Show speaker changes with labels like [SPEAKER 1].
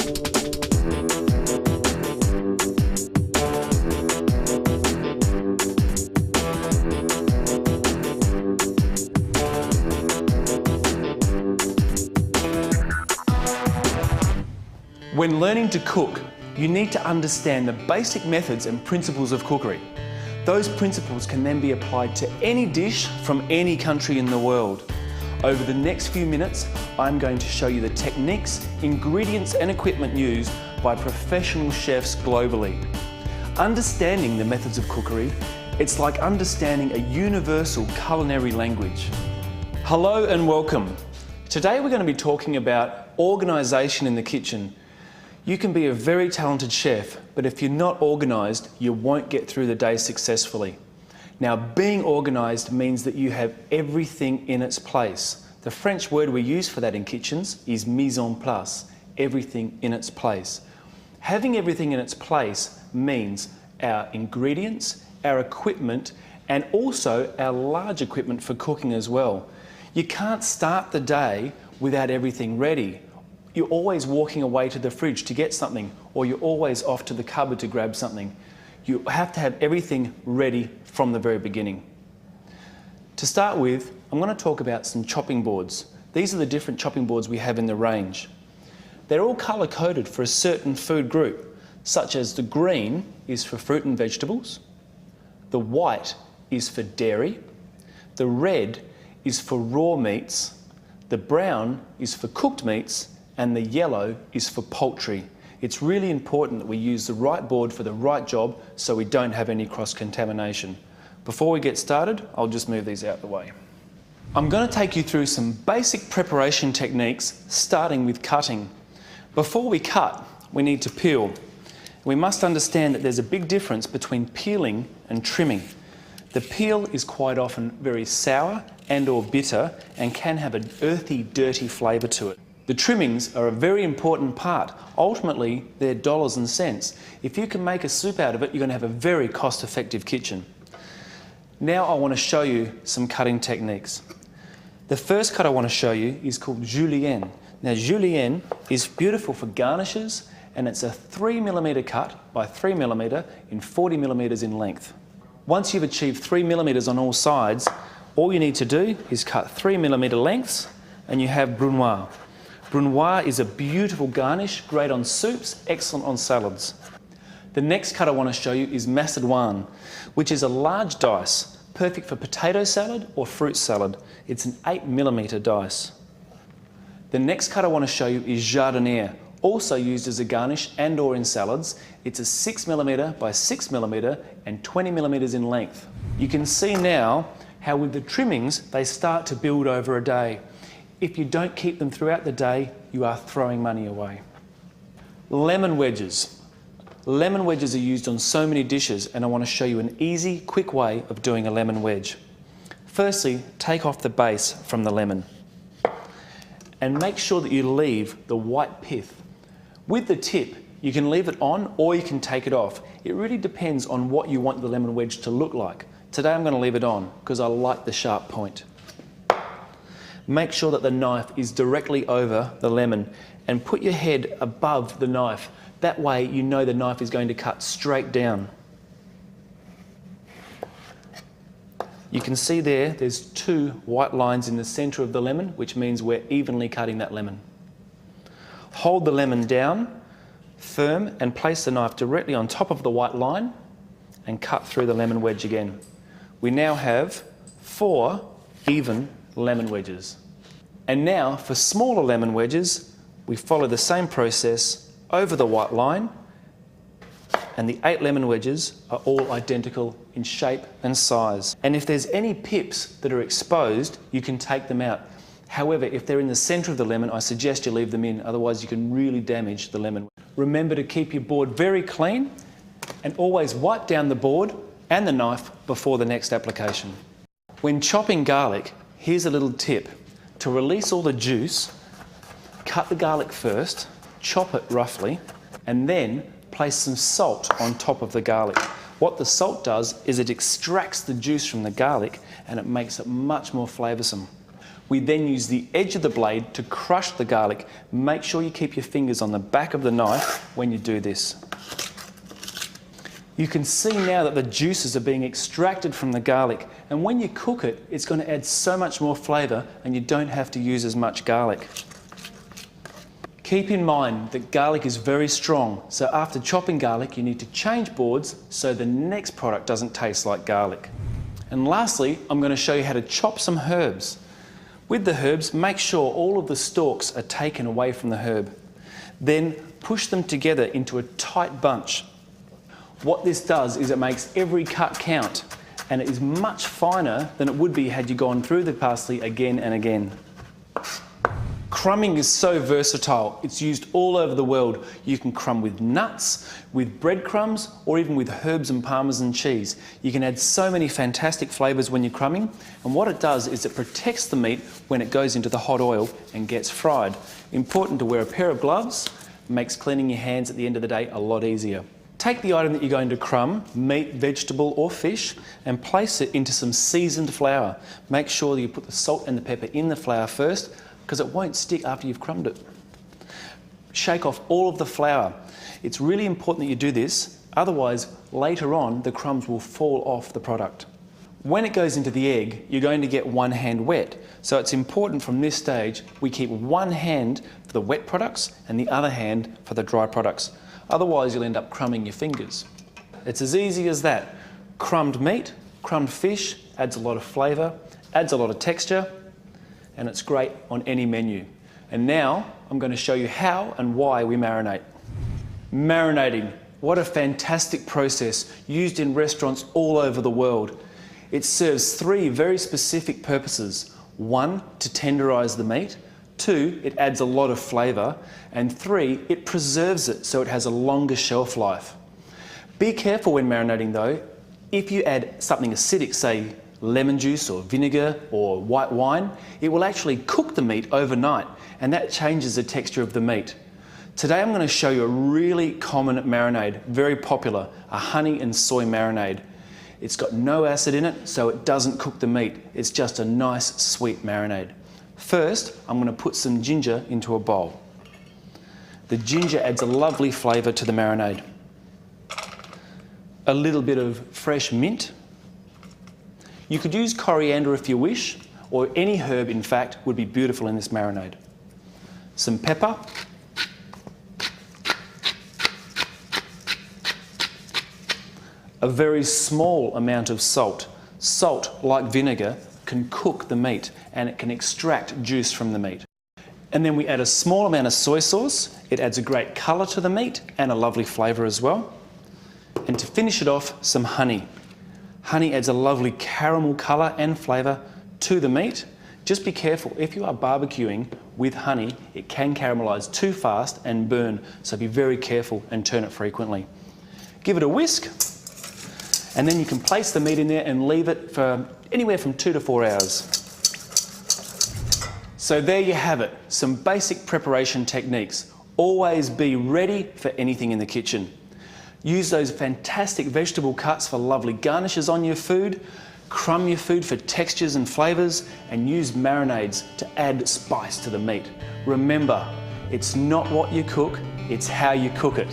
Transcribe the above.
[SPEAKER 1] When learning to cook, you need to understand the basic methods and principles of cookery. Those principles can then be applied to any dish from any country in the world. Over the next few minutes, I'm going to show you the techniques, ingredients and equipment used by professional chefs globally. Understanding the methods of cookery, it's like understanding a universal culinary language. Hello and welcome. Today we're going to be talking about organisation in the kitchen. You can be a very talented chef, but if you're not organised, you won't get through the day successfully. Now, being organised means that you have everything in its place. The French word we use for that in kitchens is mise en place, everything in its place. Having everything in its place means our ingredients, our equipment, and also our large equipment for cooking as well. You can't start the day without everything ready. You're always walking away to the fridge to get something, or you're always off to the cupboard to grab something. You have to have everything ready from the very beginning. To start with, I'm going to talk about some chopping boards. These are the different chopping boards we have in the range. They're all colour-coded for a certain food group, such as the green is for fruit and vegetables, the white is for dairy, the red is for raw meats, the brown is for cooked meats, and the yellow is for poultry. It's really important that we use the right board for the right job so we don't have any cross-contamination. Before we get started, I'll just move these out the way. I'm going to take you through some basic preparation techniques, starting with cutting. Before we cut, we need to peel. We must understand that there's a big difference between peeling and trimming. The peel is quite often very sour and/or bitter and can have an earthy, dirty flavour to it. The trimmings are a very important part. Ultimately, they're dollars and cents. If you can make a soup out of it, you're going to have a very cost-effective kitchen. Now I want to show you some cutting techniques. The first cut I want to show you is called julienne. Now, julienne is beautiful for garnishes, and it's a 3mm cut by 3mm in 40mm in length. Once you've achieved 3mm on all sides, all you need to do is cut 3mm lengths, and you have brunoise. Brunoise is a beautiful garnish, great on soups, excellent on salads. The next cut I want to show you is macédoine, which is a large dice, perfect for potato salad or fruit salad. It's an 8mm dice. The next cut I want to show you is jardinière, also used as a garnish and/or in salads. It's a 6mm by 6mm and 20mm in length. You can see now how with the trimmings they start to build over a day. If you don't keep them throughout the day, you are throwing money away. Lemon wedges. Lemon wedges are used on so many dishes, and I want to show you an easy, quick way of doing a lemon wedge. Firstly, take off the base from the lemon and make sure that you leave the white pith. With the tip, you can leave it on or you can take it off. It really depends on what you want the lemon wedge to look like. Today I'm going to leave it on because I like the sharp point. Make sure that the knife is directly over the lemon and put your head above the knife. That way you know the knife is going to cut straight down. You can see there's two white lines in the centre of the lemon, which means we're evenly cutting that lemon. Hold the lemon down, firm, and place the knife directly on top of the white line and cut through the lemon wedge again. We now have 4 even lemon wedges. And now for smaller lemon wedges, we follow the same process over the white line, and the 8 lemon wedges are all identical in shape and size. And if there's any pips that are exposed, you can take them out. However, if they're in the centre of the lemon, I suggest you leave them in, otherwise you can really damage the lemon. Remember to keep your board very clean and always wipe down the board and the knife before the next application. When chopping garlic, here's a little tip. To release all the juice, cut the garlic first, chop it roughly, and then place some salt on top of the garlic. What the salt does is it extracts the juice from the garlic and it makes it much more flavoursome. We then use the edge of the blade to crush the garlic. Make sure you keep your fingers on the back of the knife when you do this. You can see now that the juices are being extracted from the garlic, and when you cook it, it's going to add so much more flavour and you don't have to use as much garlic. Keep in mind that garlic is very strong, so after chopping garlic you need to change boards so the next product doesn't taste like garlic. And lastly, I'm going to show you how to chop some herbs. With the herbs, make sure all of the stalks are taken away from the herb. Then push them together into a tight bunch. What this does is it makes every cut count, and it is much finer than it would be had you gone through the parsley again and again. Crumbing is so versatile. It's used all over the world. You can crumb with nuts, with breadcrumbs, or even with herbs and Parmesan cheese. You can add so many fantastic flavours when you're crumbing, and what it does is it protects the meat when it goes into the hot oil and gets fried. Important to wear a pair of gloves, makes cleaning your hands at the end of the day a lot easier. Take the item that you're going to crumb, meat, vegetable or fish, and place it into some seasoned flour. Make sure that you put the salt and the pepper in the flour first, because it won't stick after you've crumbed it. Shake off all of the flour. It's really important that you do this, otherwise later on the crumbs will fall off the product. When it goes into the egg, you're going to get one hand wet, so it's important from this stage we keep one hand for the wet products and the other hand for the dry products. Otherwise you'll end up crumbing your fingers. It's as easy as that. Crumbed meat, crumbed fish adds a lot of flavour, adds a lot of texture, and it's great on any menu. And now I'm going to show you how and why we marinate. Marinating, what a fantastic process used in restaurants all over the world. It serves three very specific purposes. One, to tenderise the meat. Two, it adds a lot of flavour. And three, it preserves it so it has a longer shelf life. Be careful when marinating though. If you add something acidic, say lemon juice or vinegar or white wine, it will actually cook the meat overnight, and that changes the texture of the meat. Today I'm going to show you a really common marinade, very popular, a honey and soy marinade. It's got no acid in it, so it doesn't cook the meat. It's just a nice sweet marinade. First, I'm going to put some ginger into a bowl. The ginger adds a lovely flavour to the marinade. A little bit of fresh mint. You could use coriander if you wish, or any herb in fact would be beautiful in this marinade. Some pepper. A very small amount of salt. Salt, like vinegar, can cook the meat and it can extract juice from the meat. And then we add a small amount of soy sauce. It adds a great colour to the meat and a lovely flavour as well. And to finish it off, some honey. Honey adds a lovely caramel colour and flavour to the meat. Just be careful, if you are barbecuing with honey, it can caramelise too fast and burn, so be very careful and turn it frequently. Give it a whisk, and then you can place the meat in there and leave it for anywhere from 2 to 4 hours. So there you have it, some basic preparation techniques. Always be ready for anything in the kitchen. Use those fantastic vegetable cuts for lovely garnishes on your food, crumb your food for textures and flavours, and use marinades to add spice to the meat. Remember, it's not what you cook, it's how you cook it.